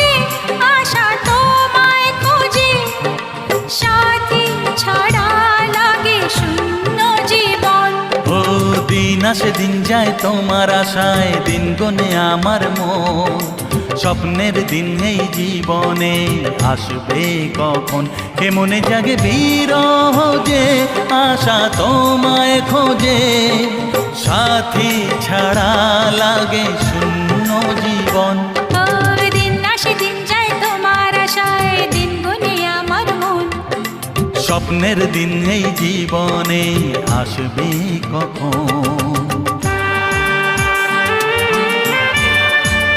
খোঁজে, আশা তোমায় খোঁজে, সাথী ছাড়া লাগে শূন্য জীবন। ও দিন আসে দিন যায় তোমার আশায়, দিন গনে আমার মন। স্বপ্নের দিন এই জীবনে আসবে কখন, কে মনে জাগে বিরহ যে, আশা তোমায় খোঁজে, সাথী ছাড়া লাগে শূন্য জীবন। ও দিন আসে দিন যায় তোমার আশায়, দিন গুনে আমার মন। স্বপ্নের দিন এই জীবনে আসবে কখন।